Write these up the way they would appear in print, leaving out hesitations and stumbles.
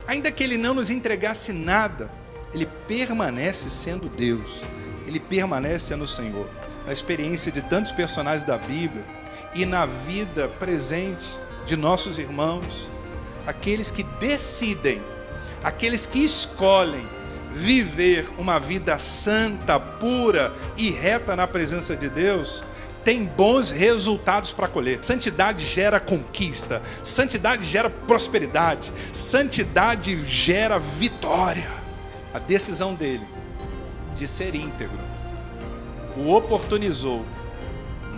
Ainda que Ele não nos entregasse nada, Ele permanece sendo Deus. Ele permanece sendo o Senhor. Na experiência de tantos personagens da Bíblia e na vida presente de nossos irmãos, aqueles que decidem, aqueles que escolhem viver uma vida santa, pura e reta na presença de Deus, tem bons resultados para colher. Santidade gera conquista, santidade gera prosperidade, santidade gera vitória. A decisão dele de ser íntegro o oportunizou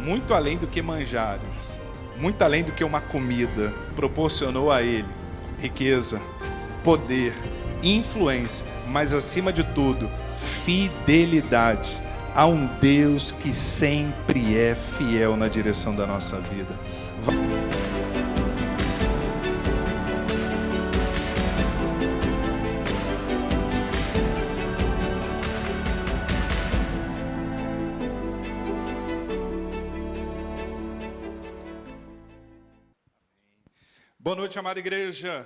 muito além do que manjares, muito além do que uma comida. Proporcionou a ele riqueza, poder, influência, mas acima de tudo, fidelidade a um Deus que sempre é fiel na direção da nossa vida. Boa noite, amada igreja.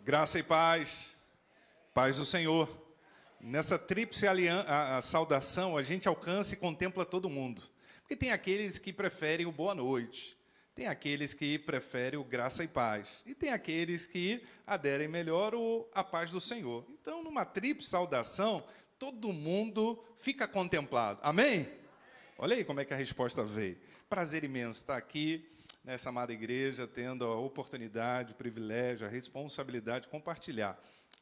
Graça e paz. Paz do Senhor. Nessa tríplice saudação, a gente alcança e contempla todo mundo. Porque tem aqueles que preferem o boa noite, tem aqueles que preferem o graça e paz, e tem aqueles que aderem melhor a paz do Senhor. Então, numa tríplice saudação, todo mundo fica contemplado. Amém? Olha aí como é que a resposta veio. Prazer imenso estar aqui nessa amada igreja, tendo a oportunidade, o privilégio, a responsabilidade de compartilhar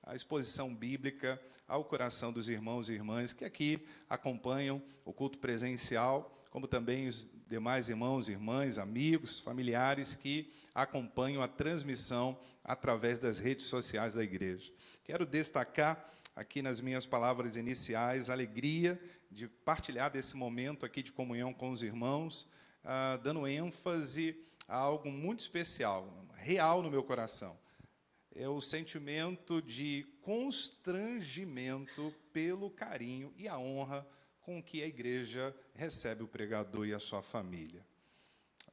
a exposição bíblica ao coração dos irmãos e irmãs que aqui acompanham o culto presencial, como também os demais irmãos e irmãs, amigos, familiares que acompanham a transmissão através das redes sociais da igreja. Quero destacar aqui nas minhas palavras iniciais a alegria de partilhar desse momento aqui de comunhão com os irmãos, dando ênfase a algo muito especial, real no meu coração. É o sentimento de constrangimento pelo carinho e a honra com que a igreja recebe o pregador e a sua família.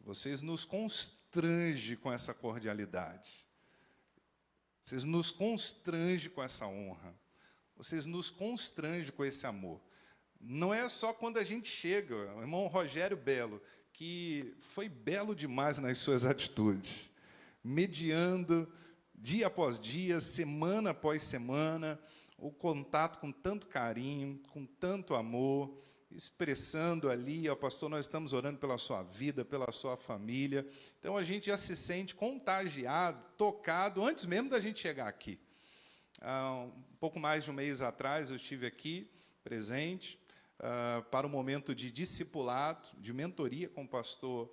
Vocês nos constrangem com essa cordialidade. Vocês nos constrangem com essa honra. Vocês nos constrangem com esse amor. Não é só quando a gente chega. O irmão Rogério Belo, que foi belo demais nas suas atitudes, mediando dia após dia, semana após semana, o contato com tanto carinho, com tanto amor, expressando ali, ó, pastor, nós estamos orando pela sua vida, pela sua família. Então, a gente já se sente contagiado, tocado, antes mesmo da gente chegar aqui. Um pouco mais de um mês atrás, eu estive aqui, presente, para um momento de discipulado, de mentoria com o pastor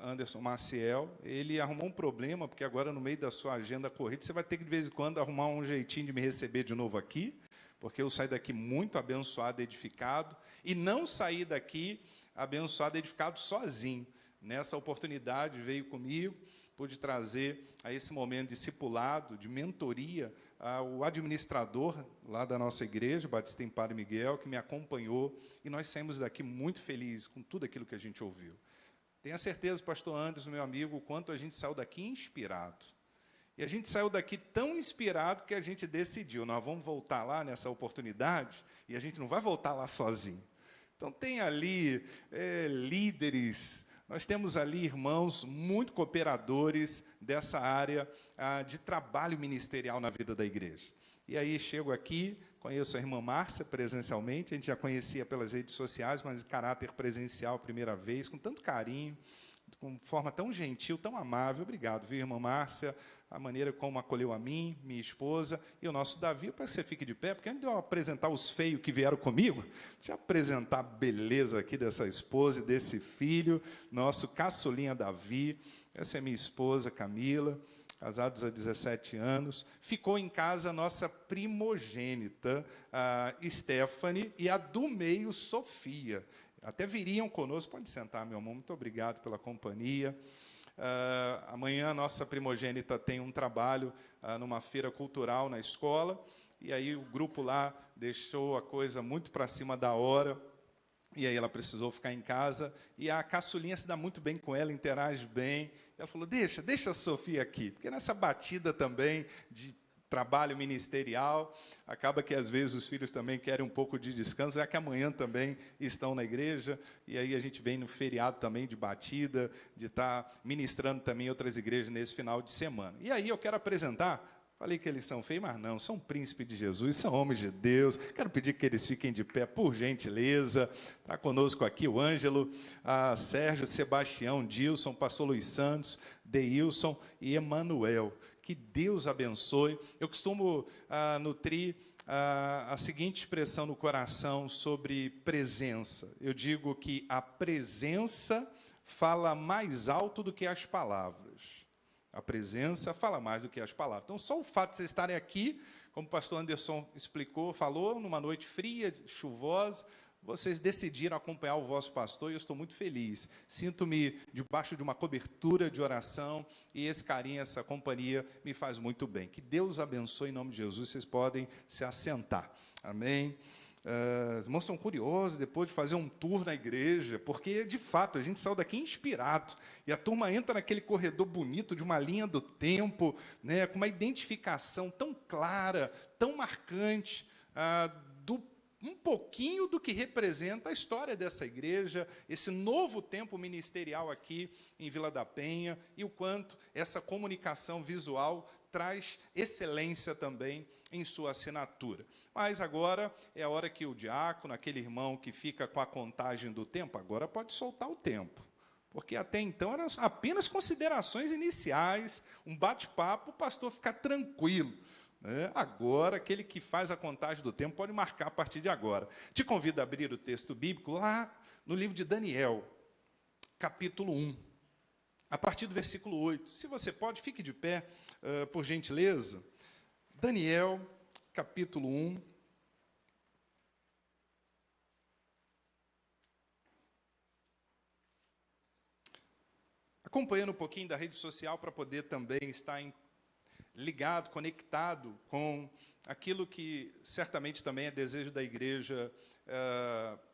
Anderson Maciel. Ele arrumou um problema, porque agora, no meio da sua agenda corrida, você vai ter que, de vez em quando, arrumar um jeitinho de me receber de novo aqui, porque eu saí daqui muito abençoado, edificado, e não saí daqui abençoado, edificado sozinho. Nessa oportunidade, veio comigo, pude trazer a esse momento de discipulado, de mentoria, o administrador lá da nossa igreja, Batista em Padre Miguel, que me acompanhou, e nós saímos daqui muito felizes com tudo aquilo que a gente ouviu. Tenha certeza, pastor Anderson, meu amigo, o quanto a gente saiu daqui inspirado. E a gente saiu daqui tão inspirado que a gente decidiu, nós vamos voltar lá nessa oportunidade, e a gente não vai voltar lá sozinho. Então, tem ali líderes, nós temos ali irmãos muito cooperadores dessa área de trabalho ministerial na vida da igreja. E aí, chego aqui, conheço a irmã Márcia presencialmente, a gente já conhecia pelas redes sociais, mas em caráter presencial, primeira vez, com tanto carinho, com forma tão gentil, tão amável. Obrigado, viu, irmã Márcia, a maneira como acolheu a mim, minha esposa e o nosso Davi. Para que você fique de pé, porque antes de eu apresentar os feios que vieram comigo, deixa eu apresentar a beleza aqui dessa esposa e desse filho, nosso caçulinha Davi. Essa é minha esposa, Camila, casados há 17 anos. Ficou em casa a nossa primogênita, a Stephanie, e a do meio, Sofia. Até viriam conosco. Pode sentar, meu amor. Muito obrigado pela companhia. Amanhã, a nossa primogênita tem um trabalho numa feira cultural na escola. E aí o grupo lá deixou a coisa muito para cima da hora. E aí ela precisou ficar em casa. E a caçulinha se dá muito bem com ela, interage bem. Ela falou, deixa a Sofia aqui. Porque nessa batida também de trabalho ministerial, acaba que às vezes os filhos também querem um pouco de descanso, já que amanhã também estão na igreja, e aí a gente vem no feriado também de batida, de estar ministrando também em outras igrejas nesse final de semana. E aí eu quero apresentar, falei que eles são feios, mas não, são príncipes de Jesus, são homens de Deus. Quero pedir que eles fiquem de pé, por gentileza. Está conosco aqui o Ângelo, Sérgio, Sebastião, Dilson, pastor Luiz Santos, Deilson e Emanuel. Que Deus abençoe. Eu costumo nutrir a seguinte expressão no coração sobre presença. Eu digo que a presença fala mais alto do que as palavras. A presença fala mais do que as palavras. Então, só o fato de vocês estarem aqui, como o pastor Anderson falou, numa noite fria, chuvosa, vocês decidiram acompanhar o vosso pastor, e eu estou muito feliz. Sinto-me debaixo de uma cobertura de oração, e esse carinho, essa companhia me faz muito bem. Que Deus abençoe em nome de Jesus. Vocês podem se assentar. Amém. Os irmãos estão curiosos depois de fazer um tour na igreja, porque, de fato, a gente saiu daqui inspirado, e a turma entra naquele corredor bonito de uma linha do tempo, né, com uma identificação tão clara, tão marcante, um pouquinho do que representa a história dessa igreja, esse novo tempo ministerial aqui em Vila da Penha, e o quanto essa comunicação visual traz excelência também em sua assinatura. Mas agora é a hora que o diácono, aquele irmão que fica com a contagem do tempo, agora pode soltar o tempo. Porque até então eram apenas considerações iniciais, um bate-papo, o pastor ficar tranquilo. Agora, aquele que faz a contagem do tempo pode marcar a partir de agora. Te convido a abrir o texto bíblico lá no livro de Daniel, capítulo 1, a partir do versículo 8. Se você pode, fique de pé, por gentileza. Daniel, capítulo 1. Acompanhando um pouquinho da rede social para poder também estar ligado, conectado com aquilo que certamente também é desejo da igreja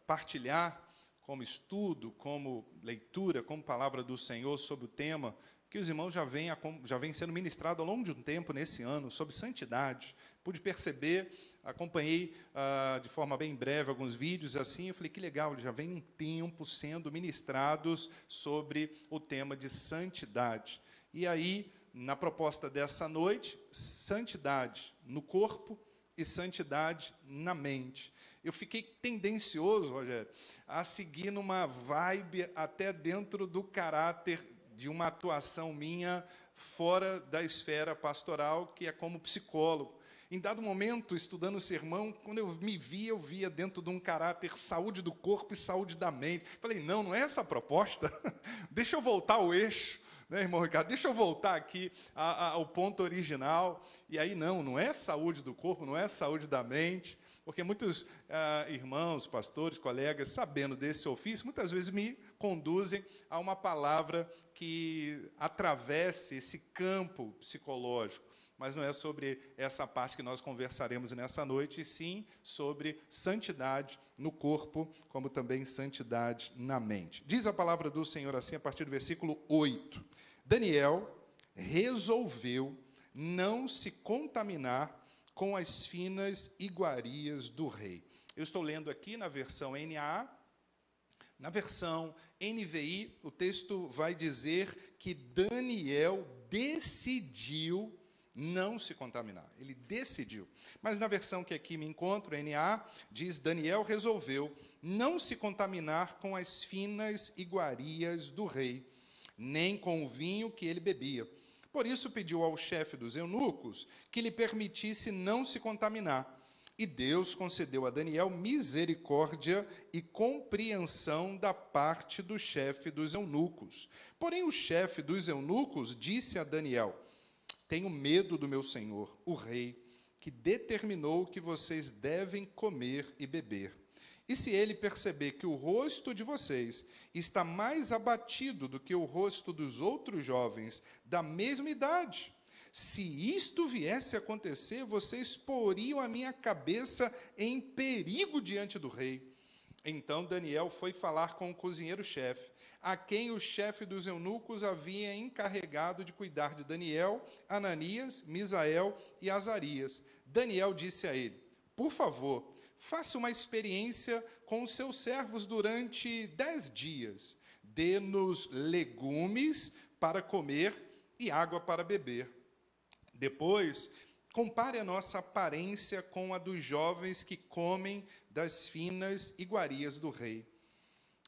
partilhar como estudo, como leitura, como palavra do Senhor sobre o tema que os irmãos já vêm sendo ministrado ao longo de um tempo nesse ano, sobre santidade. Pude perceber, acompanhei de forma bem breve alguns vídeos assim, eu falei, que legal, já vem um tempo sendo ministrados sobre o tema de santidade. E aí, na proposta dessa noite, santidade no corpo e santidade na mente. Eu fiquei tendencioso, Rogério, a seguir numa vibe até dentro do caráter de uma atuação minha fora da esfera pastoral, que é como psicólogo. Em dado momento, estudando o sermão, quando eu via dentro de um caráter saúde do corpo e saúde da mente. Falei, não é essa a proposta? Deixa eu voltar ao eixo. Irmão Ricardo, deixa eu voltar aqui ao ponto original. E aí, não é saúde do corpo, não é saúde da mente, porque muitos irmãos, pastores, colegas, sabendo desse ofício, muitas vezes me conduzem a uma palavra que atravesse esse campo psicológico. Mas não é sobre essa parte que nós conversaremos nessa noite, e sim sobre santidade no corpo, como também santidade na mente. Diz a palavra do Senhor assim, a partir do versículo 8. Daniel resolveu não se contaminar com as finas iguarias do rei. Eu estou lendo aqui na versão NAA. Na versão NVI, o texto vai dizer que Daniel decidiu não se contaminar. Ele decidiu. Mas na versão que aqui me encontro, NA, diz, Daniel resolveu não se contaminar com as finas iguarias do rei, nem com o vinho que ele bebia. Por isso pediu ao chefe dos eunucos que lhe permitisse não se contaminar. E Deus concedeu a Daniel misericórdia e compreensão da parte do chefe dos eunucos. Porém, o chefe dos eunucos disse a Daniel, tenho medo do meu senhor, o rei, que determinou que vocês devem comer e beber. E se ele perceber que o rosto de vocês está mais abatido do que o rosto dos outros jovens da mesma idade, se isto viesse a acontecer, vocês poriam a minha cabeça em perigo diante do rei. Então Daniel foi falar com o cozinheiro-chefe. a quem o chefe dos eunucos havia encarregado de cuidar de Daniel, Ananias, Misael e Azarias. Daniel disse a ele: por favor, faça uma experiência com os seus servos durante 10 dias. Dê-nos legumes para comer e água para beber. Depois, compare a nossa aparência com a dos jovens que comem das finas iguarias do rei.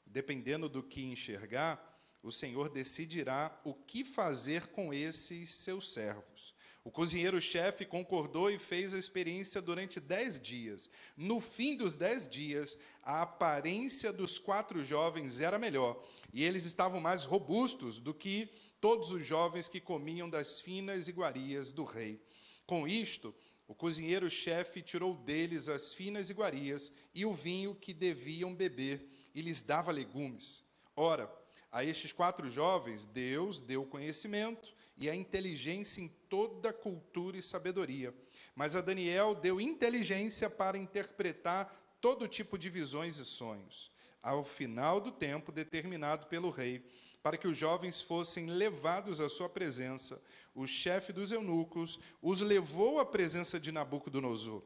Dependendo do que enxergar, o Senhor decidirá o que fazer com esses seus servos. O cozinheiro-chefe concordou e fez a experiência durante 10 dias. No fim dos 10 dias, a aparência dos 4 jovens era melhor, e eles estavam mais robustos do que todos os jovens que comiam das finas iguarias do rei. Com isto, o cozinheiro-chefe tirou deles as finas iguarias e o vinho que deviam beber, e lhes dava legumes. Ora, a estes 4 jovens, Deus deu conhecimento e a inteligência em toda cultura e sabedoria. Mas a Daniel deu inteligência para interpretar todo tipo de visões e sonhos. Ao final do tempo determinado pelo rei, para que os jovens fossem levados à sua presença, o chefe dos eunucos os levou à presença de Nabucodonosor.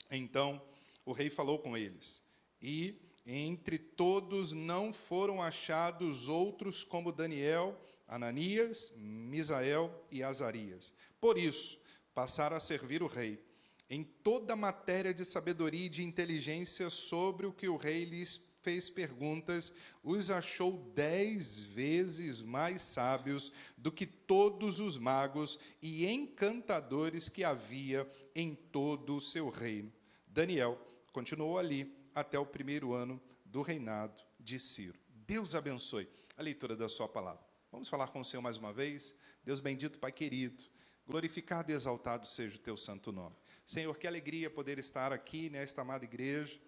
Então, o rei falou com eles, e entre todos não foram achados outros como Daniel, Ananias, Misael e Azarias. Por isso, passaram a servir o rei em toda a matéria de sabedoria e de inteligência sobre o que o rei lhes fez perguntas, os achou 10 vezes mais sábios do que todos os magos e encantadores que havia em todo o seu reino. Daniel continuou ali até o 1º ano do reinado de Ciro. Deus abençoe a leitura da sua palavra. Vamos falar com o Senhor mais uma vez? Deus bendito, Pai querido, glorificado e exaltado seja o teu santo nome. Senhor, que alegria poder estar aqui nesta amada igreja.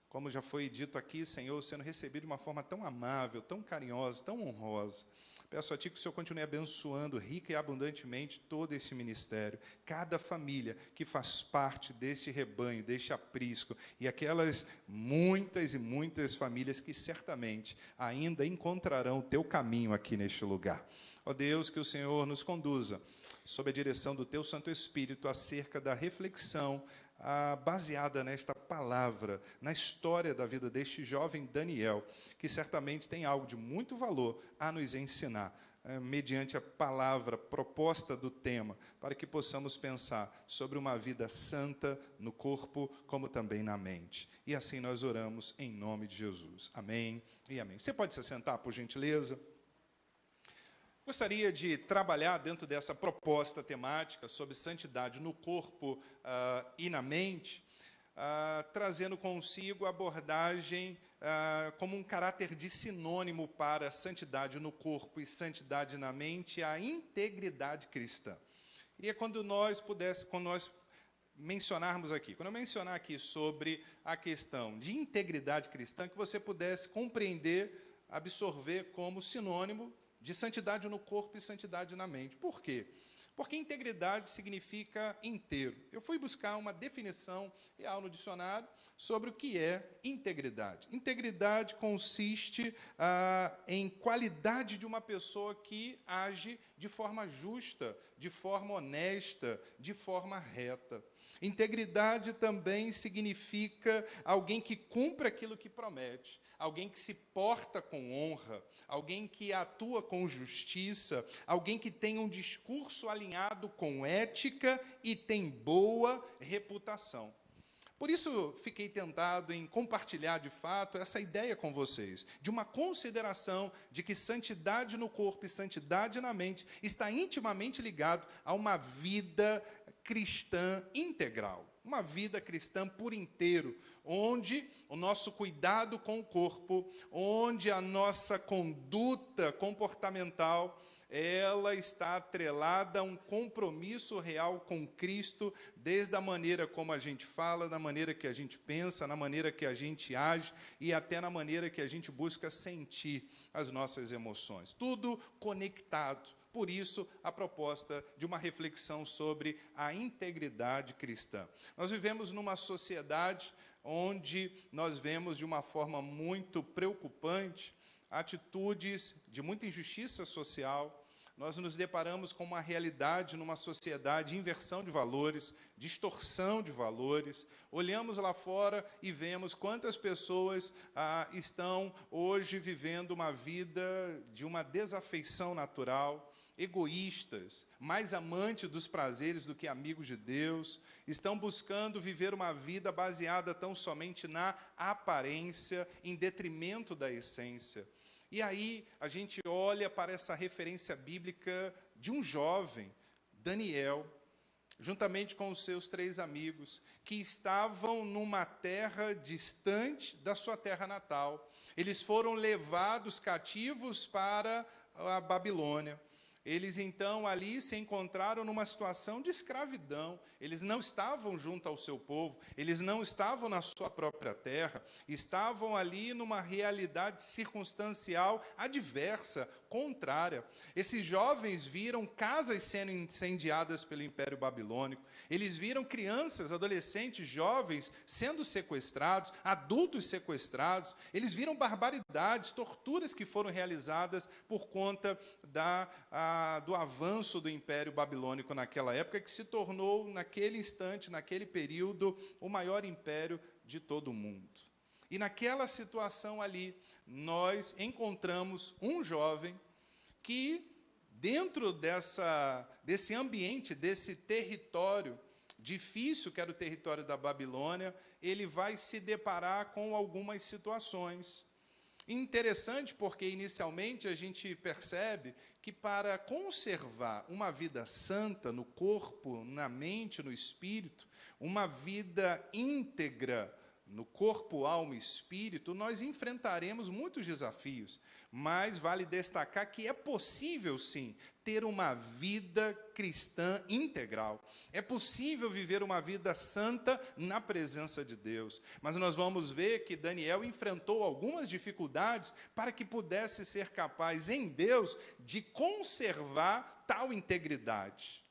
Como já foi dito aqui, Senhor, sendo recebido de uma forma tão amável, tão carinhosa, tão honrosa. Peço a Ti que o Senhor continue abençoando rica e abundantemente todo esse ministério, cada família que faz parte deste rebanho, deste aprisco, e aquelas muitas e muitas famílias que certamente ainda encontrarão o Teu caminho aqui neste lugar. Ó Deus, que o Senhor nos conduza, sob a direção do Teu Santo Espírito, acerca da reflexão baseada nesta palavra, na história da vida deste jovem Daniel, que certamente tem algo de muito valor a nos ensinar, mediante a palavra proposta do tema, para que possamos pensar sobre uma vida santa no corpo, como também na mente. E assim nós oramos em nome de Jesus. Amém e amém. Você pode se sentar, por gentileza? Gostaria de trabalhar dentro dessa proposta temática sobre santidade no corpo e na mente, trazendo consigo a abordagem como um caráter de sinônimo para santidade no corpo e santidade na mente, a integridade cristã. Queria quando nós mencionarmos aqui, quando eu mencionar aqui sobre a questão de integridade cristã, que você pudesse compreender, absorver como sinônimo de santidade no corpo e santidade na mente. Por quê? Porque integridade significa inteiro. Eu fui buscar uma definição real no dicionário sobre o que é integridade. Integridade consiste em qualidade de uma pessoa que age de forma justa, de forma honesta, de forma reta. Integridade também significa alguém que cumpre aquilo que promete, alguém que se porta com honra, alguém que atua com justiça, alguém que tem um discurso alinhado com ética e tem boa reputação. Por isso, fiquei tentado em compartilhar, de fato, essa ideia com vocês, de uma consideração de que santidade no corpo e santidade na mente está intimamente ligado a uma vida cristã integral, uma vida cristã por inteiro, onde o nosso cuidado com o corpo, onde a nossa conduta comportamental, ela está atrelada a um compromisso real com Cristo, desde a maneira como a gente fala, na maneira que a gente pensa, na maneira que a gente age e até na maneira que a gente busca sentir as nossas emoções. Tudo conectado. Por isso, a proposta de uma reflexão sobre a integridade cristã. Nós vivemos numa sociedade onde nós vemos de uma forma muito preocupante atitudes de muita injustiça social. Nós nos deparamos com uma realidade numa sociedade, inversão de valores, distorção de valores. Olhamos lá fora e vemos quantas pessoas estão hoje vivendo uma vida de uma desafeição natural, egoístas, mais amantes dos prazeres do que amigos de Deus, estão buscando viver uma vida baseada tão somente na aparência, em detrimento da essência. E aí a gente olha para essa referência bíblica de um jovem, Daniel, juntamente com os seus 3 amigos, que estavam numa terra distante da sua terra natal. Eles foram levados cativos para a Babilônia. Eles, então, ali se encontraram numa situação de escravidão. Eles não estavam junto ao seu povo, eles não estavam na sua própria terra, estavam ali numa realidade circunstancial adversa, contrária. Esses jovens viram casas sendo incendiadas pelo Império Babilônico, eles viram crianças, adolescentes, jovens sendo sequestrados, adultos sequestrados, eles viram barbaridades, torturas que foram realizadas por conta do avanço do Império Babilônico naquela época, que se tornou, naquele instante, naquele período, o maior império de todo o mundo. E naquela situação ali, nós encontramos um jovem que, dentro desse ambiente, desse território difícil, que era o território da Babilônia, ele vai se deparar com algumas situações. Interessante porque, inicialmente, a gente percebe que para conservar uma vida santa no corpo, na mente, no espírito, uma vida íntegra no corpo, alma e espírito, nós enfrentaremos muitos desafios, mas vale destacar que é possível, sim, ter uma vida cristã integral. É possível viver uma vida santa na presença de Deus. Mas nós vamos ver que Daniel enfrentou algumas dificuldades para que pudesse ser capaz, em Deus, de conservar tal integridade.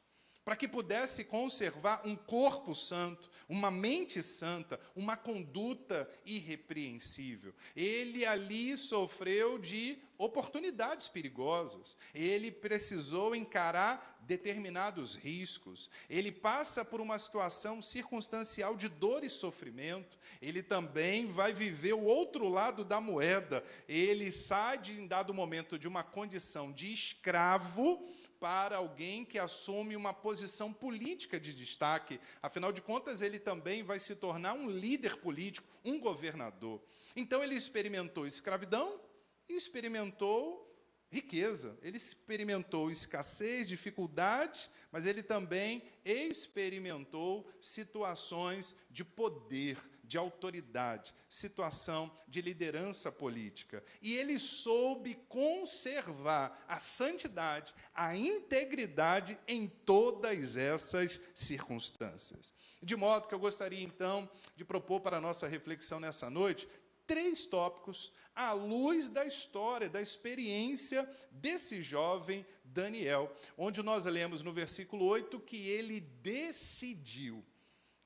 Para que pudesse conservar um corpo santo, uma mente santa, uma conduta irrepreensível. Ele ali sofreu de oportunidades perigosas. Ele precisou encarar determinados riscos. Ele passa por uma situação circunstancial de dor e sofrimento. Ele também vai viver o outro lado da moeda. Ele sai, em dado momento, de uma condição de escravo para alguém que assume uma posição política de destaque. Afinal de contas, ele também vai se tornar um líder político, um governador. Então, ele experimentou escravidão e experimentou riqueza. Ele experimentou escassez, dificuldade, mas ele também experimentou situações de poder, de autoridade, situação de liderança política. E ele soube conservar a santidade, a integridade em todas essas circunstâncias. De modo que eu gostaria, então, de propor para a nossa reflexão nessa noite 3 tópicos à luz da história, da experiência desse jovem Daniel, onde nós lemos no versículo 8 que ele decidiu,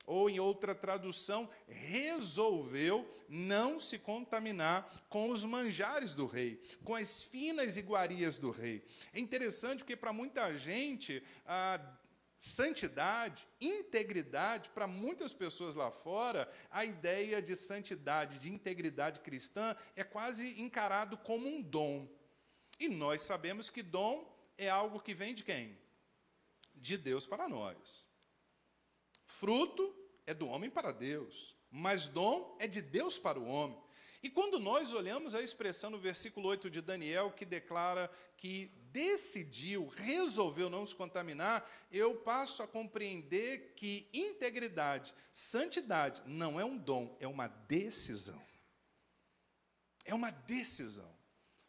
ou em outra tradução, resolveu não se contaminar com os manjares do rei, com as finas iguarias do rei. É interessante porque, para muita gente, a santidade, integridade, para muitas pessoas lá fora, a ideia de santidade, de integridade cristã é quase encarado como um dom. E nós sabemos que dom é algo que vem de quem? De Deus para nós. Fruto é do homem para Deus, mas dom é de Deus para o homem. E quando nós olhamos a expressão no versículo 8 de Daniel, que declara que decidiu, resolveu não se contaminar, eu passo a compreender que integridade, santidade, não é um dom, é uma decisão. É uma decisão.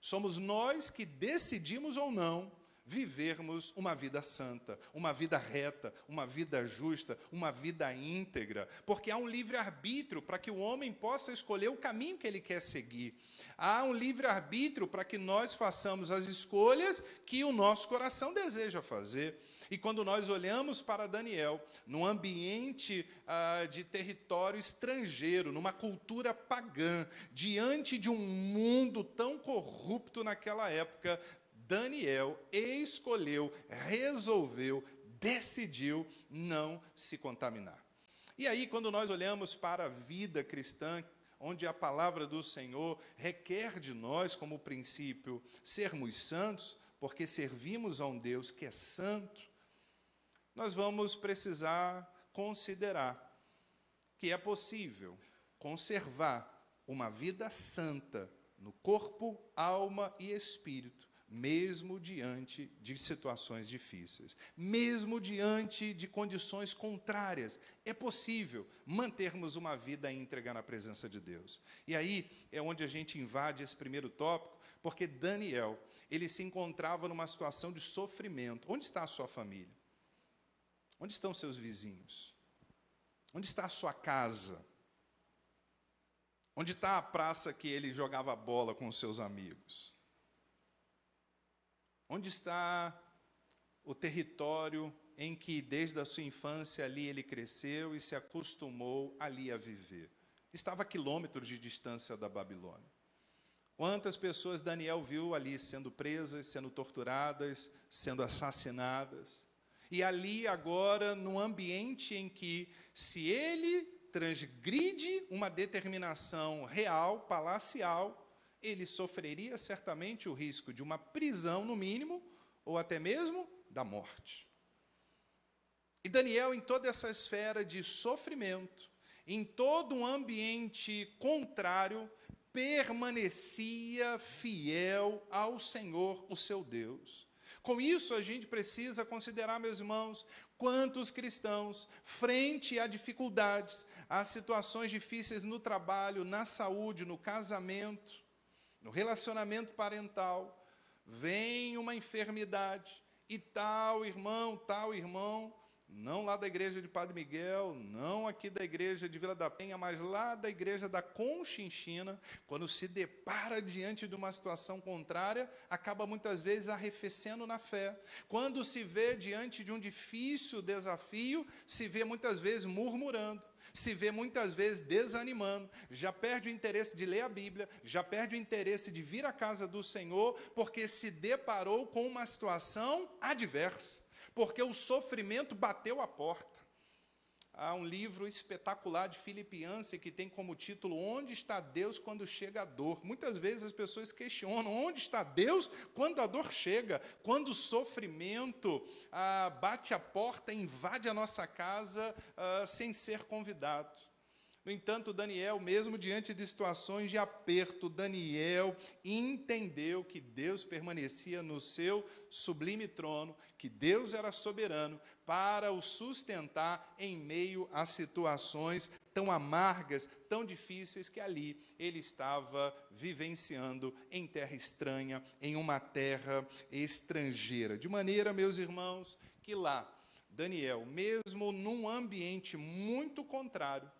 Somos nós que decidimos ou não vivermos uma vida santa, uma vida reta, uma vida justa, uma vida íntegra, porque há um livre-arbítrio para que o homem possa escolher o caminho que ele quer seguir. Há um livre-arbítrio para que nós façamos as escolhas que o nosso coração deseja fazer. E quando nós olhamos para Daniel, num ambiente de território estrangeiro, numa cultura pagã, diante de um mundo tão corrupto naquela época, Daniel escolheu, resolveu, decidiu não se contaminar. E aí, quando nós olhamos para a vida cristã, onde a palavra do Senhor requer de nós, como princípio, sermos santos, porque servimos a um Deus que é santo, nós vamos precisar considerar que é possível conservar uma vida santa no corpo, alma e espírito, mesmo diante de situações difíceis, mesmo diante de condições contrárias. É possível mantermos uma vida íntegra na presença de Deus. E aí é onde a gente invade esse primeiro tópico, porque Daniel, ele se encontrava numa situação de sofrimento. Onde está a sua família? Onde estão seus vizinhos? Onde está a sua casa? Onde está a praça que ele jogava bola com os seus amigos? Onde está o território em que, desde a sua infância, ali ele cresceu e se acostumou ali a viver? Estava a quilômetros de distância da Babilônia. Quantas pessoas Daniel viu ali sendo presas, sendo torturadas, sendo assassinadas? E ali, agora, num ambiente em que, se ele transgride uma determinação real, palacial, ele sofreria certamente o risco de uma prisão, no mínimo, ou até mesmo da morte. E Daniel, em toda essa esfera de sofrimento, em todo um ambiente contrário, permanecia fiel ao Senhor, o seu Deus. Com isso, a gente precisa considerar, meus irmãos, quantos cristãos, frente a dificuldades, a situações difíceis no trabalho, na saúde, no casamento, no relacionamento parental, vem uma enfermidade, e tal irmão, não lá da igreja de Padre Miguel, não aqui da igreja de Vila da Penha, mas lá da igreja da Conchinchina, quando se depara diante de uma situação contrária, acaba muitas vezes arrefecendo na fé. Quando se vê diante de um difícil desafio, se vê muitas vezes murmurando, se vê muitas vezes desanimando, já perde o interesse de ler a Bíblia, já perde o interesse de vir à casa do Senhor, porque se deparou com uma situação adversa, porque o sofrimento bateu a porta. Há um livro espetacular de Philip Yancey que tem como título Onde está Deus quando chega a dor? Muitas vezes as pessoas questionam onde está Deus quando a dor chega, quando o sofrimento bate a porta, invade a nossa casa sem ser convidado. No entanto, Daniel, mesmo diante de situações de aperto, Daniel entendeu que Deus permanecia no seu sublime trono, que Deus era soberano para o sustentar em meio a situações tão amargas, tão difíceis, que ali ele estava vivenciando em terra estranha, em uma terra estrangeira. De maneira, meus irmãos, que lá, Daniel, mesmo num ambiente muito contrário,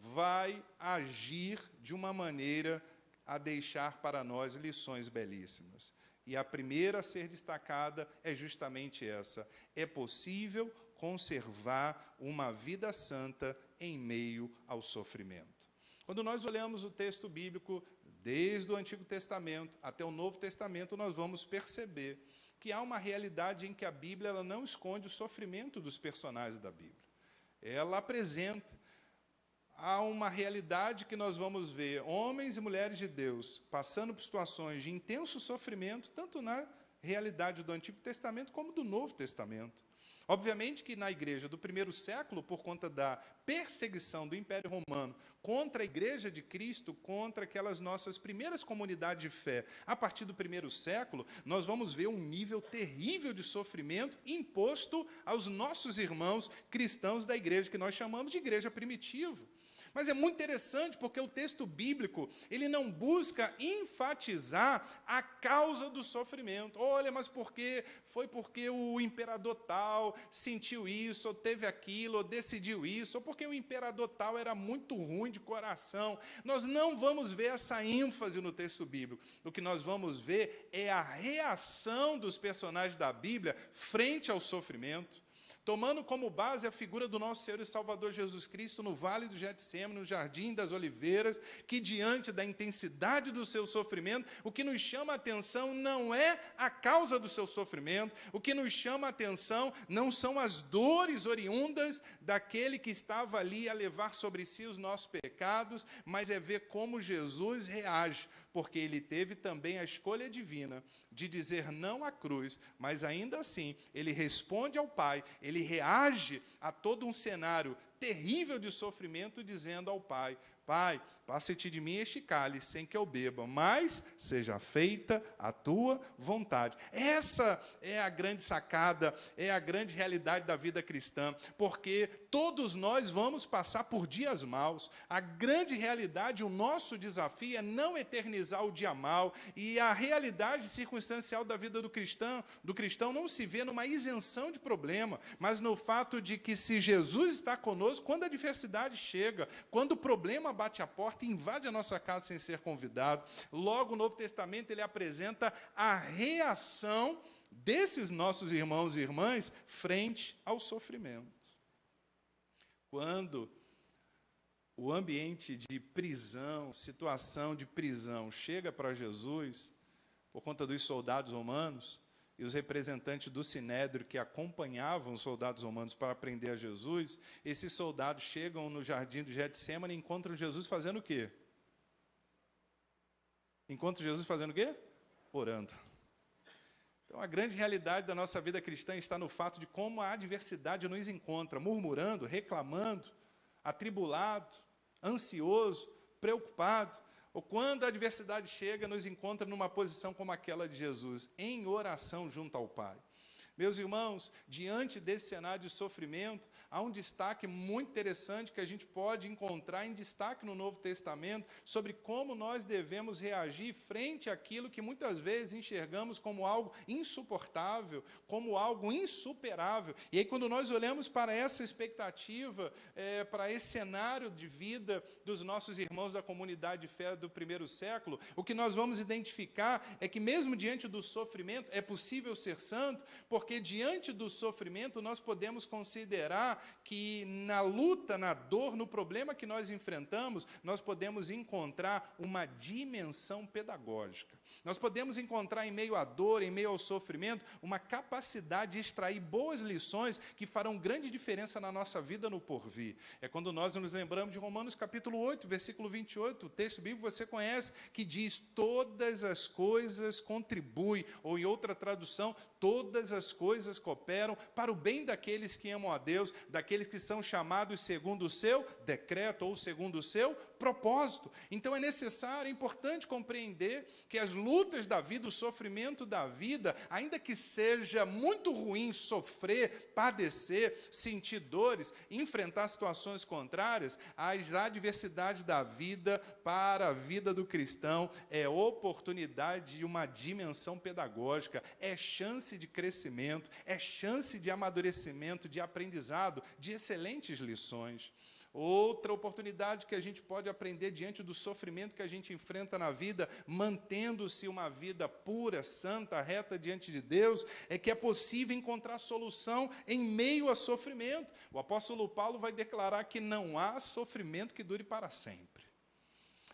vai agir de uma maneira a deixar para nós lições belíssimas. E a primeira a ser destacada é justamente essa: é possível conservar uma vida santa em meio ao sofrimento. Quando nós olhamos o texto bíblico, desde o Antigo Testamento até o Novo Testamento, nós vamos perceber que há uma realidade em que a Bíblia ela não esconde o sofrimento dos personagens da Bíblia. Ela apresenta. Há uma realidade que nós vamos ver homens e mulheres de Deus passando por situações de intenso sofrimento, tanto na realidade do Antigo Testamento como do Novo Testamento. Obviamente que na igreja do primeiro século, por conta da perseguição do Império Romano contra a igreja de Cristo, contra aquelas nossas primeiras comunidades de fé, a partir do primeiro século, nós vamos ver um nível terrível de sofrimento imposto aos nossos irmãos cristãos da igreja, que nós chamamos de igreja primitiva. Mas é muito interessante porque o texto bíblico, ele não busca enfatizar a causa do sofrimento. Olha, mas por quê? Foi porque o imperador tal sentiu isso, ou teve aquilo, ou decidiu isso, ou porque o imperador tal era muito ruim de coração. Nós não vamos ver essa ênfase no texto bíblico. O que nós vamos ver é a reação dos personagens da Bíblia frente ao sofrimento, tomando como base a figura do nosso Senhor e Salvador Jesus Cristo no Vale do Getsêmani, no Jardim das Oliveiras, que diante da intensidade do seu sofrimento, o que nos chama a atenção não é a causa do seu sofrimento, o que nos chama a atenção não são as dores oriundas daquele que estava ali a levar sobre si os nossos pecados, mas é ver como Jesus reage, porque ele teve também a escolha divina de dizer não à cruz, mas ainda assim ele responde ao Pai, ele reage a todo um cenário terrível de sofrimento, dizendo ao Pai: Pai, passe-te de mim este cálice sem que eu beba, mas seja feita a tua vontade. Essa é a grande sacada, é a grande realidade da vida cristã, porque todos nós vamos passar por dias maus. A grande realidade, o nosso desafio é não eternizar o dia mau, e a realidade circunstancial da vida do cristão não se vê numa isenção de problema, mas no fato de que se Jesus está conosco, quando a adversidade chega, quando o problema bate a porta e invade a nossa casa sem ser convidado, logo o Novo Testamento ele apresenta a reação desses nossos irmãos e irmãs frente ao sofrimento. Quando o ambiente de prisão, situação de prisão, chega para Jesus, por conta dos soldados romanos, e os representantes do Sinédrio que acompanhavam os soldados romanos para prender a Jesus, esses soldados chegam no jardim do Getsêmani e encontram Jesus fazendo o quê? Encontram Jesus fazendo o quê? Orando. Então, a grande realidade da nossa vida cristã está no fato de como a adversidade nos encontra, murmurando, reclamando, atribulado, ansioso, preocupado, ou quando a adversidade chega, nos encontra numa posição como aquela de Jesus, em oração junto ao Pai. Meus irmãos, diante desse cenário de sofrimento, há um destaque muito interessante que a gente pode encontrar em destaque no Novo Testamento sobre como nós devemos reagir frente àquilo que muitas vezes enxergamos como algo insuportável, como algo insuperável. E aí, quando nós olhamos para essa expectativa, para esse cenário de vida dos nossos irmãos da comunidade de fé do primeiro século, o que nós vamos identificar é que mesmo diante do sofrimento é possível ser santo, porque diante do sofrimento nós podemos considerar que na luta, na dor, no problema que nós enfrentamos, nós podemos encontrar uma dimensão pedagógica. Nós podemos encontrar em meio à dor, em meio ao sofrimento, uma capacidade de extrair boas lições que farão grande diferença na nossa vida no porvir. É quando nós nos lembramos de Romanos capítulo 8, versículo 28, o texto bíblico você conhece, que diz: todas as coisas contribuem, ou em outra tradução, todas as coisas cooperam para o bem daqueles que amam a Deus, daqueles que são chamados segundo o seu decreto ou segundo o seu propósito. Então é necessário, é importante compreender que as lutas da vida, o sofrimento da vida, ainda que seja muito ruim sofrer, padecer, sentir dores, enfrentar situações contrárias, as adversidades da vida para a vida do cristão é oportunidade de uma dimensão pedagógica, é chance de crescimento, é chance de amadurecimento, de aprendizado, de excelentes lições. Outra oportunidade que a gente pode aprender diante do sofrimento que a gente enfrenta na vida, mantendo-se uma vida pura, santa, reta diante de Deus, é que é possível encontrar solução em meio a sofrimento. O apóstolo Paulo vai declarar que não há sofrimento que dure para sempre.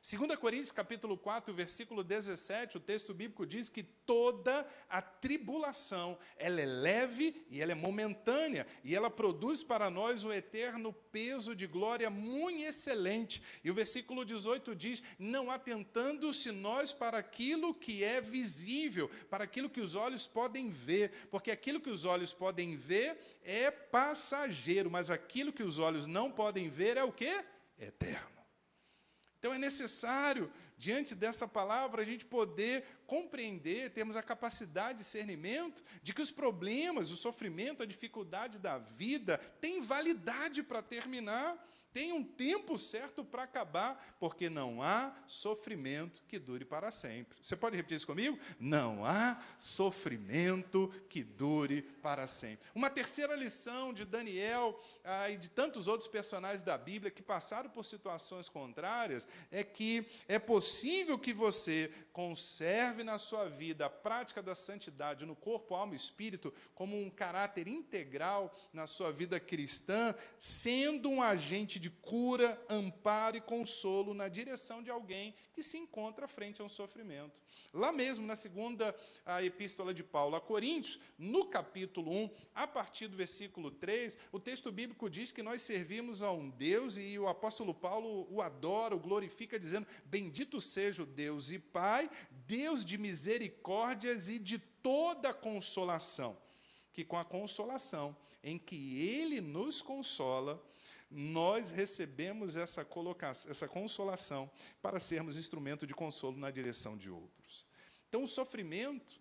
2 Coríntios, capítulo 4, versículo 17, o texto bíblico diz que toda a tribulação, ela é leve e ela é momentânea, e ela produz para nós um eterno peso de glória muito excelente. E o versículo 18 diz: não atentando-se nós para aquilo que é visível, para aquilo que os olhos podem ver, porque aquilo que os olhos podem ver é passageiro, mas aquilo que os olhos não podem ver é o quê? Eterno. Então é necessário, diante dessa palavra, a gente poder compreender, termos a capacidade de discernimento de que os problemas, o sofrimento, a dificuldade da vida tem validade para terminar. Tem um tempo certo para acabar, porque não há sofrimento que dure para sempre. Você pode repetir isso comigo? Não há sofrimento que dure para sempre. Uma terceira lição de Daniel e de tantos outros personagens da Bíblia que passaram por situações contrárias é que é possível que você conserve na sua vida a prática da santidade no corpo, alma e espírito como um caráter integral na sua vida cristã, sendo um agente de cura, amparo e consolo na direção de alguém que se encontra frente a um sofrimento. Lá mesmo, na segunda epístola de Paulo a Coríntios, no capítulo 1, a partir do versículo 3, o texto bíblico diz que nós servimos a um Deus, e o apóstolo Paulo o adora, o glorifica, dizendo: bendito seja o Deus e Pai, Deus de misericórdias e de toda consolação, que com a consolação em que Ele nos consola, nós recebemos essa consolação para sermos instrumento de consolo na direção de outros. Então, o sofrimento,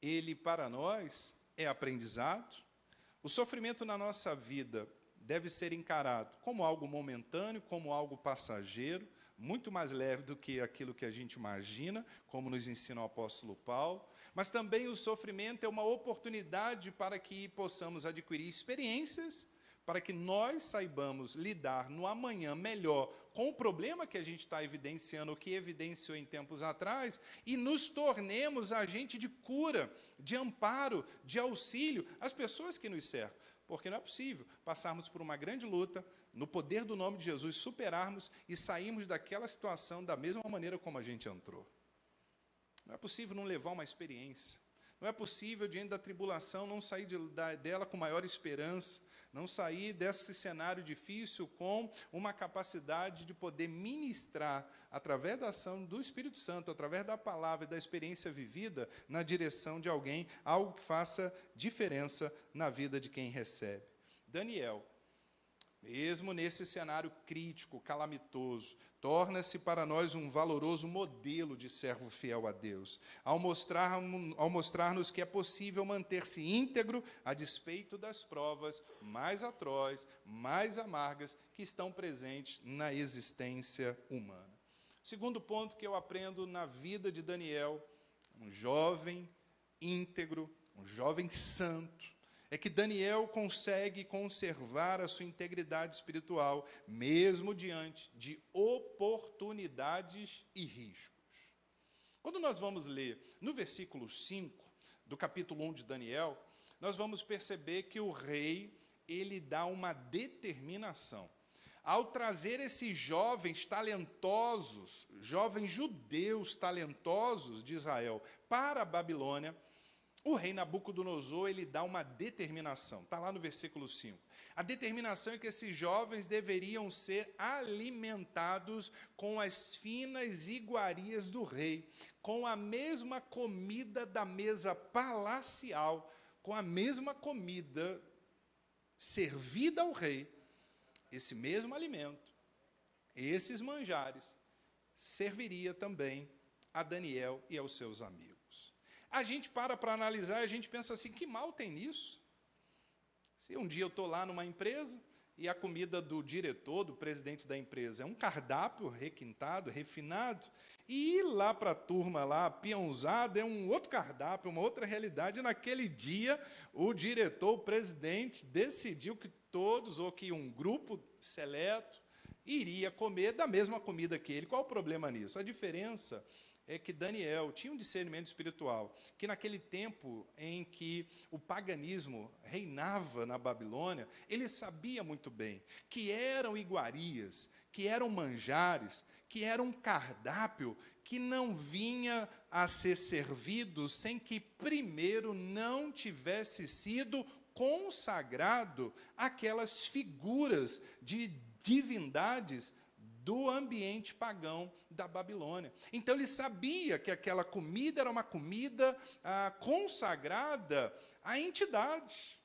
ele para nós é aprendizado. O sofrimento na nossa vida deve ser encarado como algo momentâneo, como algo passageiro, muito mais leve do que aquilo que a gente imagina, como nos ensina o apóstolo Paulo. Mas também o sofrimento é uma oportunidade para que possamos adquirir experiências, para que nós saibamos lidar no amanhã melhor com o problema que a gente está evidenciando, ou que evidenciou em tempos atrás, e nos tornemos agente de cura, de amparo, de auxílio às pessoas que nos cercam. Porque não é possível passarmos por uma grande luta, no poder do nome de Jesus, superarmos e sairmos daquela situação da mesma maneira como a gente entrou. Não é possível não levar uma experiência. Não é possível, diante da tribulação, não sair dela com maior esperança, não sair desse cenário difícil com uma capacidade de poder ministrar, através da ação do Espírito Santo, através da palavra e da experiência vivida, na direção de alguém, algo que faça diferença na vida de quem recebe. Daniel, mesmo nesse cenário crítico, calamitoso, torna-se para nós um valoroso modelo de servo fiel a Deus, ao mostrar-nos que é possível manter-se íntegro a despeito das provas mais atrozes, mais amargas que estão presentes na existência humana. Segundo ponto que eu aprendo na vida de Daniel, um jovem íntegro, um jovem santo, é que Daniel consegue conservar a sua integridade espiritual, mesmo diante de oportunidades e riscos. Quando nós vamos ler no versículo 5 do capítulo 1 de Daniel, nós vamos perceber que o rei, ele dá uma determinação. Ao trazer esses jovens talentosos, jovens judeus talentosos de Israel para a Babilônia, o rei Nabucodonosor, ele dá uma determinação, está lá no versículo 5. A determinação é que esses jovens deveriam ser alimentados com as finas iguarias do rei, com a mesma comida da mesa palacial, com a mesma comida servida ao rei. Esse mesmo alimento, esses manjares, serviria também a Daniel e aos seus amigos. A gente para analisar e a gente pensa assim, que mal tem nisso? Se um dia eu estou lá numa empresa e a comida do diretor, do presidente da empresa, é um cardápio requintado, refinado, e ir lá para a turma, lá, peãozada, é um outro cardápio, uma outra realidade. E naquele dia, o diretor, o presidente, decidiu que todos, ou que um grupo seleto, iria comer da mesma comida que ele. Qual o problema nisso? A diferença é que Daniel tinha um discernimento espiritual, que naquele tempo em que o paganismo reinava na Babilônia, ele sabia muito bem que eram iguarias, que eram manjares, que era um cardápio que não vinha a ser servido sem que primeiro não tivesse sido consagrado aquelas figuras de divindades do ambiente pagão da Babilônia. Então, ele sabia que aquela comida era uma comida consagrada a entidades.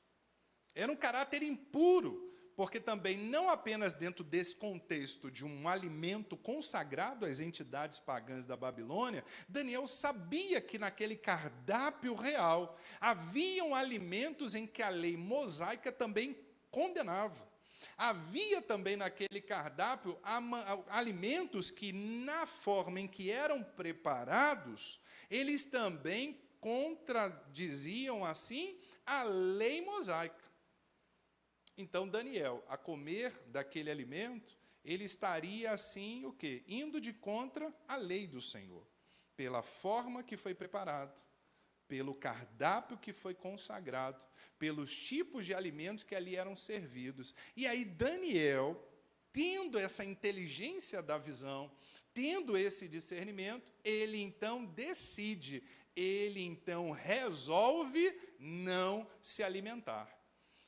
Era um caráter impuro, porque também, não apenas dentro desse contexto de um alimento consagrado às entidades pagãs da Babilônia, Daniel sabia que naquele cardápio real haviam alimentos em que a lei mosaica também condenava. Havia também naquele cardápio alimentos que, na forma em que eram preparados, eles também contradiziam, assim, a lei mosaica. Então, Daniel, a comer daquele alimento, ele estaria, assim, o quê? Indo de contra a lei do Senhor, pela forma que foi preparado, pelo cardápio que foi consagrado, pelos tipos de alimentos que ali eram servidos. E aí Daniel, tendo essa inteligência da visão, tendo esse discernimento, ele então decide, ele então resolve não se alimentar.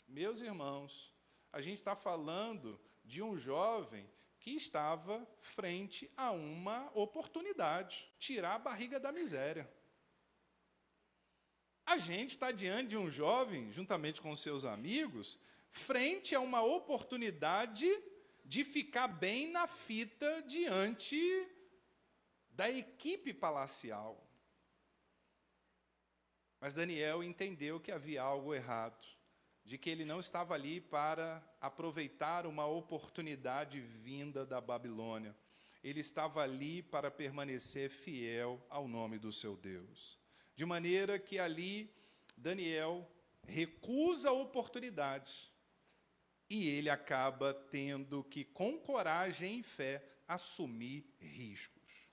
Meus irmãos, a gente está falando de um jovem que estava frente a uma oportunidade, tirar a barriga da miséria. A gente está diante de um jovem, juntamente com seus amigos, frente a uma oportunidade de ficar bem na fita diante da equipe palacial. Mas Daniel entendeu que havia algo errado, de que ele não estava ali para aproveitar uma oportunidade vinda da Babilônia. Ele estava ali para permanecer fiel ao nome do seu Deus. De maneira que ali Daniel recusa a oportunidade e ele acaba tendo que, com coragem e fé, assumir riscos.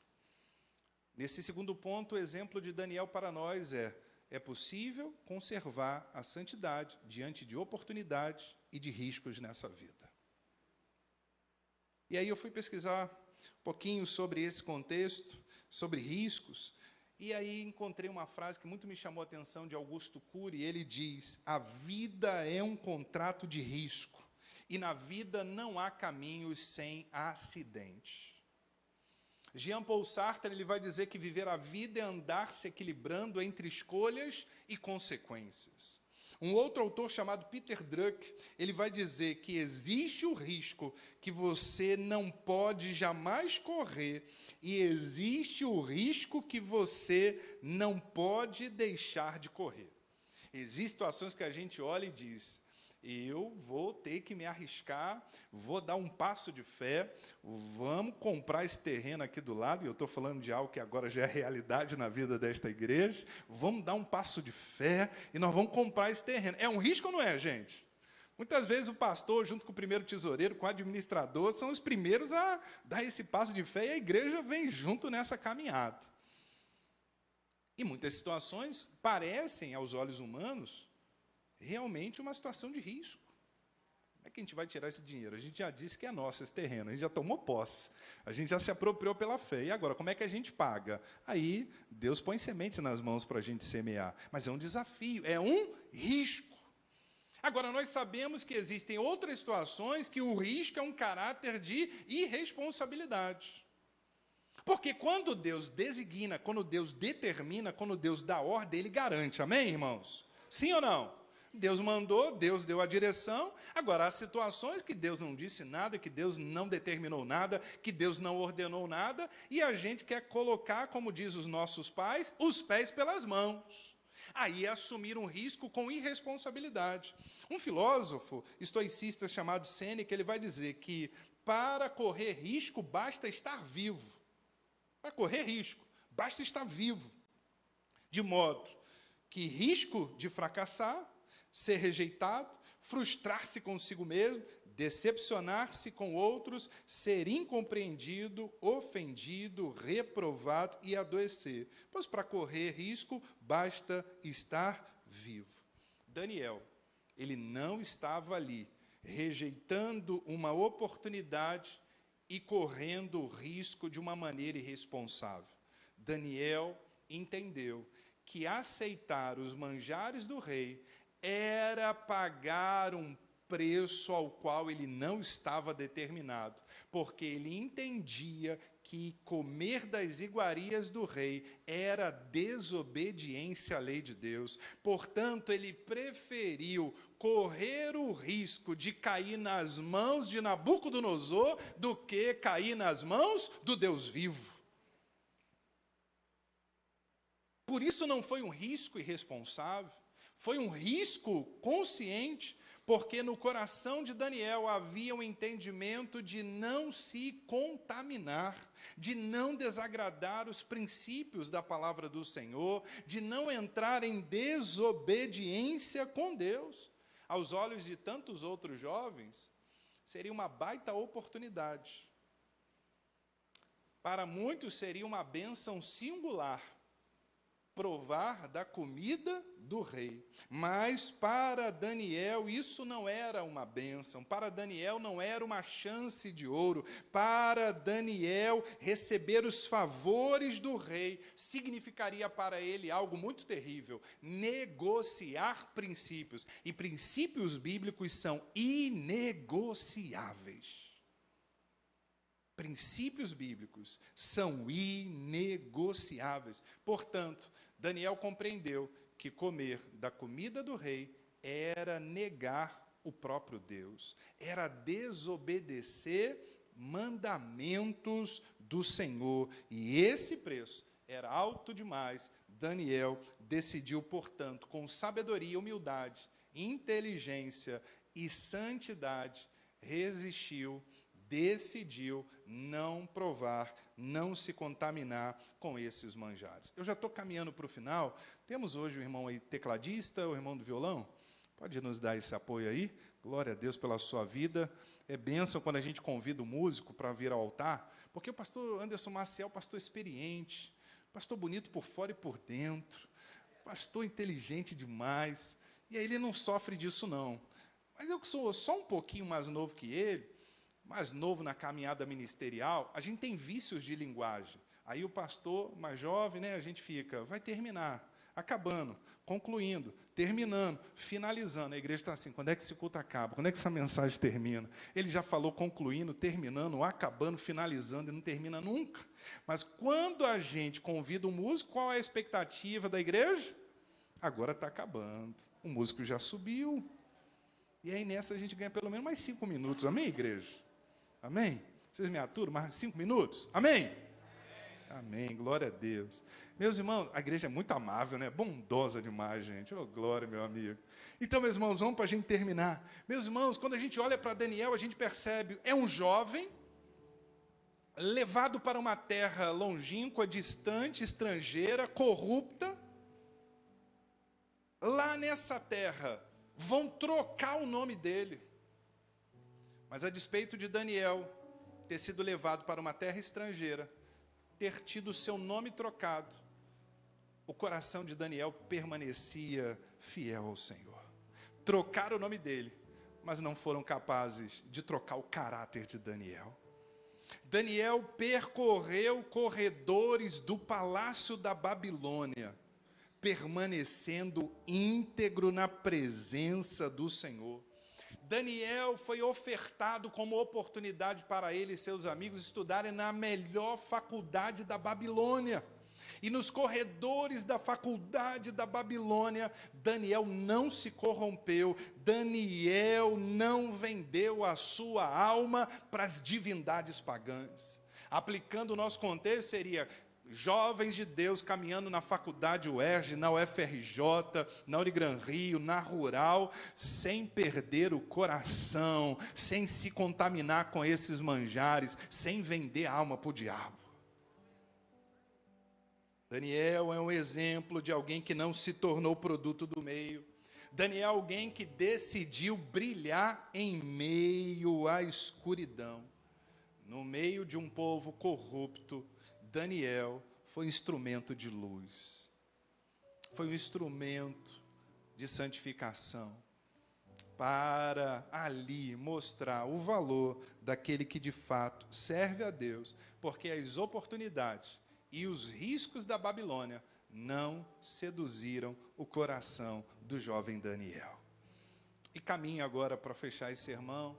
Nesse segundo ponto, o exemplo de Daniel para nós é possível conservar a santidade diante de oportunidades e de riscos nessa vida. E aí eu fui pesquisar um pouquinho sobre esse contexto, sobre riscos, e aí encontrei uma frase que muito me chamou a atenção de Augusto Cury. Ele diz: a vida é um contrato de risco, e na vida não há caminhos sem acidentes. Jean-Paul Sartre ele vai dizer que viver a vida é andar se equilibrando entre escolhas e consequências. Um outro autor chamado Peter Drucker, ele vai dizer que existe o risco que você não pode jamais correr e existe o risco que você não pode deixar de correr. Existem situações que a gente olha e diz: eu vou ter que me arriscar, vou dar um passo de fé, vamos comprar esse terreno aqui do lado, e eu estou falando de algo que agora já é realidade na vida desta igreja, vamos dar um passo de fé, e nós vamos comprar esse terreno. É um risco ou não é, gente? Muitas vezes o pastor, junto com o primeiro tesoureiro, com o administrador, são os primeiros a dar esse passo de fé, e a igreja vem junto nessa caminhada. E muitas situações parecem, aos olhos humanos, realmente uma situação de risco. Como é que a gente vai tirar esse dinheiro? A gente já disse que é nosso esse terreno, a gente já tomou posse, a gente já se apropriou pela fé. E agora, como é que a gente paga? Aí, Deus põe semente nas mãos para a gente semear. Mas é um desafio, é um risco. Agora, nós sabemos que existem outras situações que o risco é um caráter de irresponsabilidade. Porque quando Deus designa, quando Deus determina, quando Deus dá ordem, Ele garante. Amém, irmãos? Sim ou não? Deus mandou, Deus deu a direção. Agora, há situações que Deus não disse nada, que Deus não determinou nada, que Deus não ordenou nada, e a gente quer colocar, como diz os nossos pais, os pés pelas mãos. Aí é assumir um risco com irresponsabilidade. Um filósofo estoicista chamado Sêneca, ele vai dizer que para correr risco basta estar vivo. Para correr risco basta estar vivo. De modo que risco de fracassar, ser rejeitado, frustrar-se consigo mesmo, decepcionar-se com outros, ser incompreendido, ofendido, reprovado e adoecer. Pois para correr risco, basta estar vivo. Daniel, ele não estava ali, rejeitando uma oportunidade e correndo o risco de uma maneira irresponsável. Daniel entendeu que aceitar os manjares do rei era pagar um preço ao qual ele não estava determinado, porque ele entendia que comer das iguarias do rei era desobediência à lei de Deus. Portanto, ele preferiu correr o risco de cair nas mãos de Nabucodonosor do que cair nas mãos do Deus vivo. Por isso não foi um risco irresponsável, foi um risco consciente, porque no coração de Daniel havia um entendimento de não se contaminar, de não desagradar os princípios da palavra do Senhor, de não entrar em desobediência com Deus. Aos olhos de tantos outros jovens, seria uma baita oportunidade. Para muitos seria uma bênção singular, provar da comida do rei. Mas para Daniel isso não era uma bênção, para Daniel não era uma chance de ouro. Para Daniel, receber os favores do rei significaria para ele algo muito terrível: negociar princípios. E princípios bíblicos são inegociáveis. Princípios bíblicos são inegociáveis. Portanto, Daniel compreendeu que comer da comida do rei era negar o próprio Deus, era desobedecer mandamentos do Senhor, e esse preço era alto demais. Daniel decidiu, portanto, com sabedoria, humildade, inteligência e santidade, decidiu não provar, não se contaminar com esses manjares. Eu já estou caminhando para o final. Temos hoje o irmão aí tecladista, o irmão do violão. Pode nos dar esse apoio aí? Glória a Deus pela sua vida. É bênção quando a gente convida o músico para vir ao altar, porque o pastor Anderson Maciel, pastor experiente, pastor bonito por fora e por dentro, pastor inteligente demais, e aí ele não sofre disso não. Mas eu que sou só um pouquinho mais novo que ele, mais novo na caminhada ministerial, a gente tem vícios de linguagem. Aí o pastor mais jovem, a gente fica, vai terminar, acabando, concluindo, terminando, finalizando. A igreja está assim, quando é que esse culto acaba? Quando é que essa mensagem termina? Ele já falou concluindo, terminando, acabando, finalizando, e não termina nunca. Mas quando a gente convida o músico, qual é a expectativa da igreja? Agora está acabando, o músico já subiu. E aí nessa a gente ganha pelo menos mais 5 minutos, amém, igreja? Amém? Vocês me aturam? Mais 5 minutos? Amém? Amém, glória a Deus. Meus irmãos, a igreja é muito amável, bondosa demais, gente. Oh, glória, meu amigo. Então, meus irmãos, vamos para a gente terminar. Meus irmãos, quando a gente olha para Daniel, a gente percebe, é um jovem, levado para uma terra longínqua, distante, estrangeira, corrupta. Lá nessa terra, vão trocar o nome dele. Mas a despeito de Daniel ter sido levado para uma terra estrangeira, ter tido seu nome trocado, o coração de Daniel permanecia fiel ao Senhor. Trocaram o nome dele, mas não foram capazes de trocar o caráter de Daniel. Daniel percorreu corredores do palácio da Babilônia, permanecendo íntegro na presença do Senhor. Daniel foi ofertado como oportunidade para ele e seus amigos estudarem na melhor faculdade da Babilônia. E nos corredores da faculdade da Babilônia, Daniel não se corrompeu, Daniel não vendeu a sua alma para as divindades pagãs. Aplicando o nosso contexto, seria jovens de Deus caminhando na faculdade UERJ, na UFRJ, na Unigran Rio, na Rural, sem perder o coração, sem se contaminar com esses manjares, sem vender a alma para o diabo. Daniel é um exemplo de alguém que não se tornou produto do meio. Daniel é alguém que decidiu brilhar em meio à escuridão. No meio de um povo corrupto, Daniel foi instrumento de luz, foi um instrumento de santificação, para ali mostrar o valor daquele que de fato serve a Deus, porque as oportunidades e os riscos da Babilônia não seduziram o coração do jovem Daniel. E caminho agora para fechar esse sermão,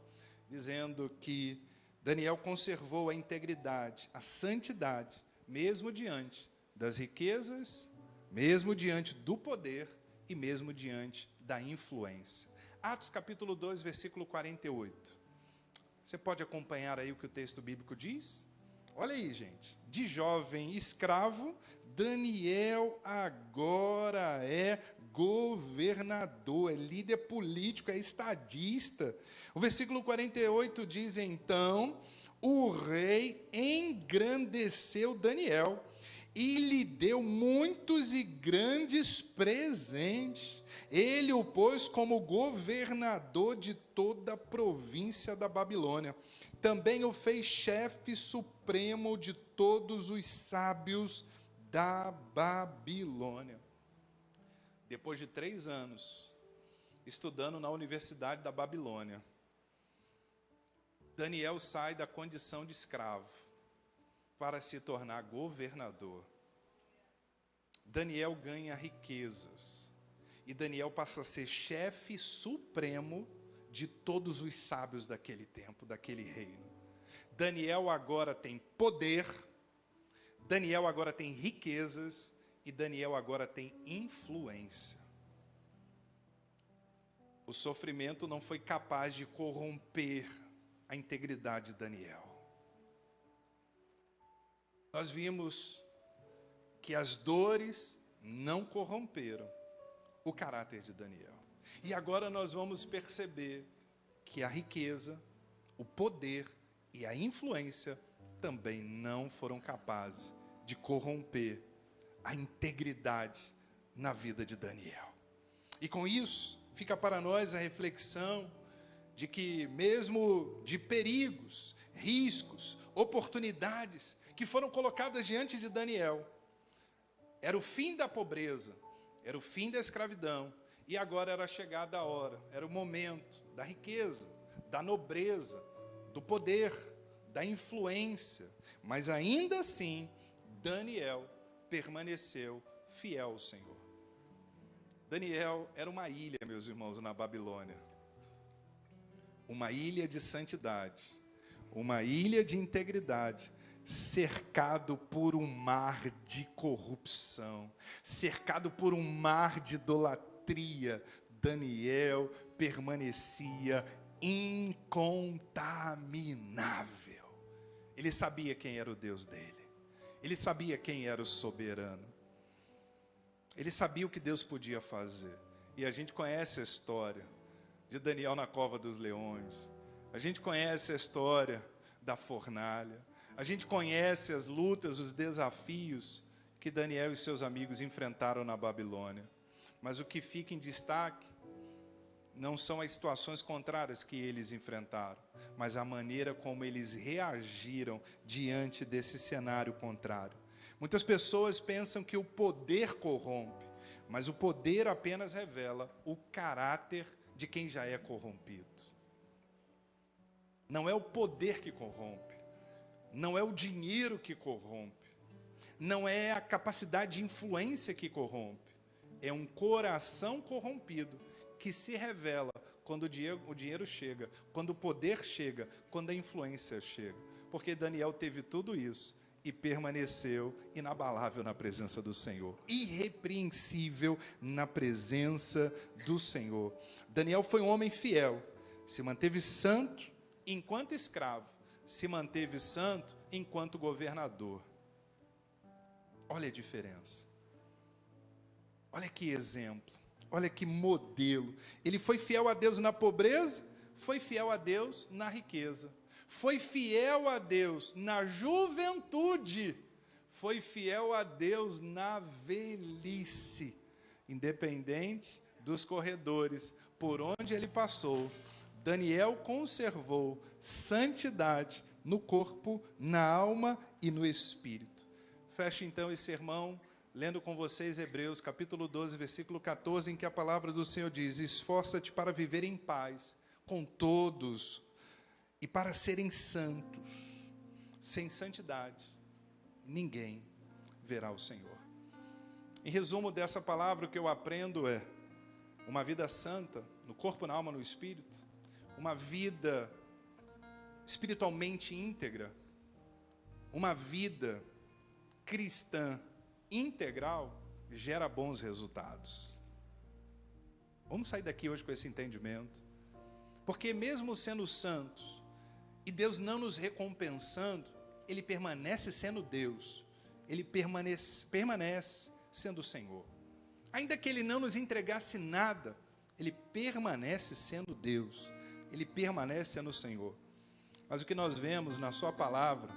dizendo que Daniel conservou a integridade, a santidade, mesmo diante das riquezas, mesmo diante do poder e mesmo diante da influência. Atos capítulo 2, versículo 48. Você pode acompanhar aí o que o texto bíblico diz? Olha aí, gente. De jovem escravo, Daniel agora é governador, é líder político, é estadista. O versículo 48 diz, então, o rei engrandeceu Daniel e lhe deu muitos e grandes presentes. Ele o pôs como governador de toda a província da Babilônia. Também o fez chefe supremo de todos os sábios da Babilônia. Depois de 3 anos estudando na Universidade da Babilônia, Daniel sai da condição de escravo para se tornar governador. Daniel ganha riquezas e Daniel passa a ser chefe supremo de todos os sábios daquele tempo, daquele reino. Daniel agora tem poder, Daniel agora tem riquezas e Daniel agora tem influência. O sofrimento não foi capaz de corromper a integridade de Daniel. Nós vimos que as dores não corromperam o caráter de Daniel. E agora nós vamos perceber que a riqueza, o poder e a influência também não foram capazes de corromper a integridade na vida de Daniel. E com isso, fica para nós a reflexão de que mesmo de perigos, riscos, oportunidades que foram colocadas diante de Daniel, era o fim da pobreza, era o fim da escravidão, e agora era chegada a hora, era o momento da riqueza, da nobreza, do poder, da influência, mas ainda assim, Daniel permaneceu fiel ao Senhor. Daniel era uma ilha, meus irmãos, na Babilônia. Uma ilha de santidade, uma ilha de integridade, cercado por um mar de corrupção, cercado por um mar de idolatria. Daniel permanecia incontaminável. Ele sabia quem era o Deus dele. Ele sabia quem era o soberano. Ele sabia o que Deus podia fazer. E a gente conhece a história de Daniel na cova dos leões. A gente conhece a história da fornalha. A gente conhece as lutas, os desafios que Daniel e seus amigos enfrentaram na Babilônia. Mas o que fica em destaque não são as situações contrárias que eles enfrentaram, mas a maneira como eles reagiram diante desse cenário contrário. Muitas pessoas pensam que o poder corrompe, mas o poder apenas revela o caráter de quem já é corrompido. Não é o poder que corrompe, não é o dinheiro que corrompe, não é a capacidade de influência que corrompe, é um coração corrompido que se revela quando o dinheiro chega, quando o poder chega, quando a influência chega. Porque Daniel teve tudo isso e permaneceu inabalável na presença do Senhor, irrepreensível na presença do Senhor. Daniel foi um homem fiel, se manteve santo enquanto escravo, se manteve santo enquanto governador. Olha a diferença. Olha que exemplo. Olha que modelo. Ele foi fiel a Deus na pobreza, foi fiel a Deus na riqueza. Foi fiel a Deus na juventude, foi fiel a Deus na velhice. Independente dos corredores por onde ele passou, Daniel conservou santidade no corpo, na alma e no espírito. Feche então esse sermão lendo com vocês Hebreus, capítulo 12, versículo 14, em que a palavra do Senhor diz: esforça-te para viver em paz com todos e para serem santos. Sem santidade, ninguém verá o Senhor. Em resumo dessa palavra, o que eu aprendo é uma vida santa, no corpo, na alma, no espírito, uma vida espiritualmente íntegra, uma vida cristã integral gera bons resultados. Vamos sair daqui hoje com esse entendimento, porque mesmo sendo santos e Deus não nos recompensando, ele permanece sendo Deus, ele permanece sendo o Senhor. Ainda que ele não nos entregasse nada, ele permanece sendo Deus, ele permanece sendo o Senhor. Mas o que nós vemos na sua palavra,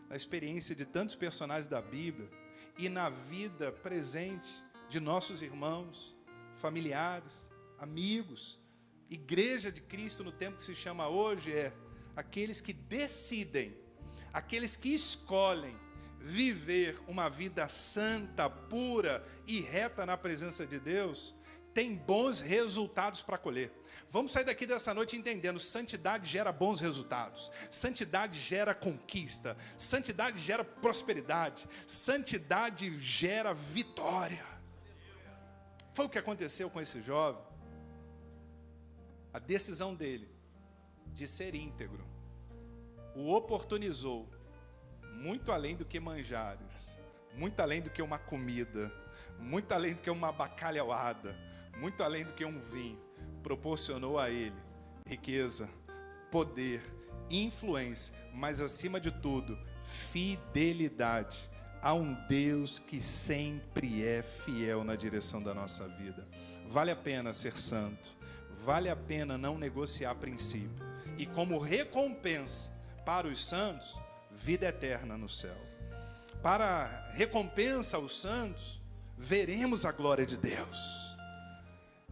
na experiência de tantos personagens da Bíblia e na vida presente de nossos irmãos, familiares, amigos, igreja de Cristo no tempo que se chama hoje, é aqueles que decidem, aqueles que escolhem viver uma vida santa, pura e reta na presença de Deus, tem bons resultados para colher. Vamos sair daqui dessa noite entendendo: santidade gera bons resultados, santidade gera conquista, santidade gera prosperidade, santidade gera vitória. Foi o que aconteceu com esse jovem. A decisão dele de ser íntegro o oportunizou muito além do que manjares, muito além do que uma comida, muito além do que uma bacalhauada, muito além do que um vinho. Proporcionou a ele riqueza, poder, influência, mas acima de tudo, fidelidade a um Deus que sempre é fiel na direção da nossa vida. Vale a pena ser santo, vale a pena não negociar princípio, e como recompensa para os santos, vida eterna no céu. Para recompensa aos santos, veremos a glória de Deus.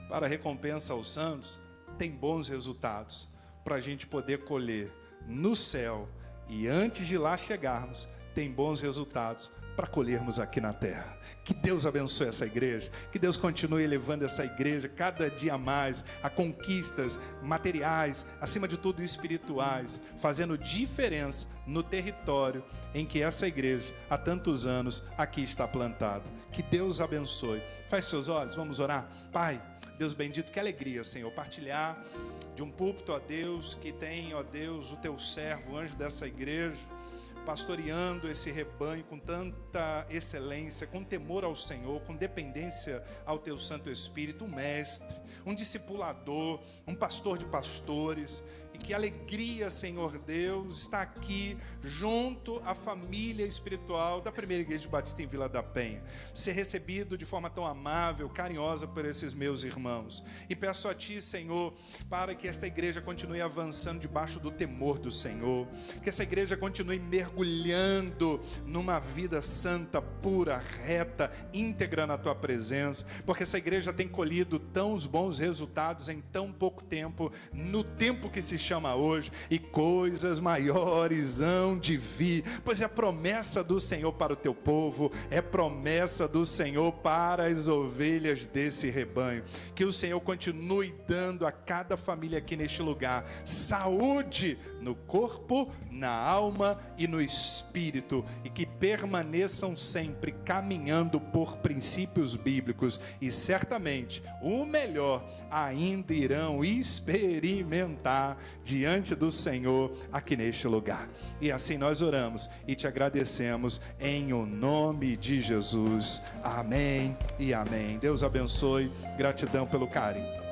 Para recompensa aos santos, tem bons resultados para a gente poder colher no céu, e antes de lá chegarmos, tem bons resultados para colhermos aqui na terra. Que Deus abençoe essa igreja, que Deus continue elevando essa igreja cada dia mais a conquistas materiais, acima de tudo espirituais, fazendo diferença no território em que essa igreja há tantos anos aqui está plantada. Que Deus abençoe. Feche seus olhos, vamos orar. Pai, Deus bendito, que alegria, Senhor, partilhar de um púlpito, ó Deus, que tem, ó Deus, o teu servo, o anjo dessa igreja, pastoreando esse rebanho com tanta excelência, com temor ao Senhor, com dependência ao teu Santo Espírito, um mestre, um discipulador, um pastor de pastores. E que alegria, Senhor Deus, estar aqui junto à família espiritual da Primeira Igreja Batista em Vila da Penha, ser recebido de forma tão amável, carinhosa por esses meus irmãos. E peço a Ti, Senhor, para que esta igreja continue avançando debaixo do temor do Senhor, que essa igreja continue mergulhando numa vida santa, pura, reta, íntegra na Tua presença, porque essa igreja tem colhido tão bons resultados em tão pouco tempo, no tempo que se chama hoje, e coisas maiores hão de vir, pois é a promessa do Senhor para o teu povo, é promessa do Senhor para as ovelhas desse rebanho. Que o Senhor continue dando a cada família aqui neste lugar saúde no corpo, na alma e no espírito, e que permaneçam sempre caminhando por princípios bíblicos, e certamente o melhor ainda irão experimentar diante do Senhor aqui neste lugar. E assim nós oramos e te agradecemos em o nome de Jesus. Amém e amém. Deus abençoe. Gratidão pelo carinho.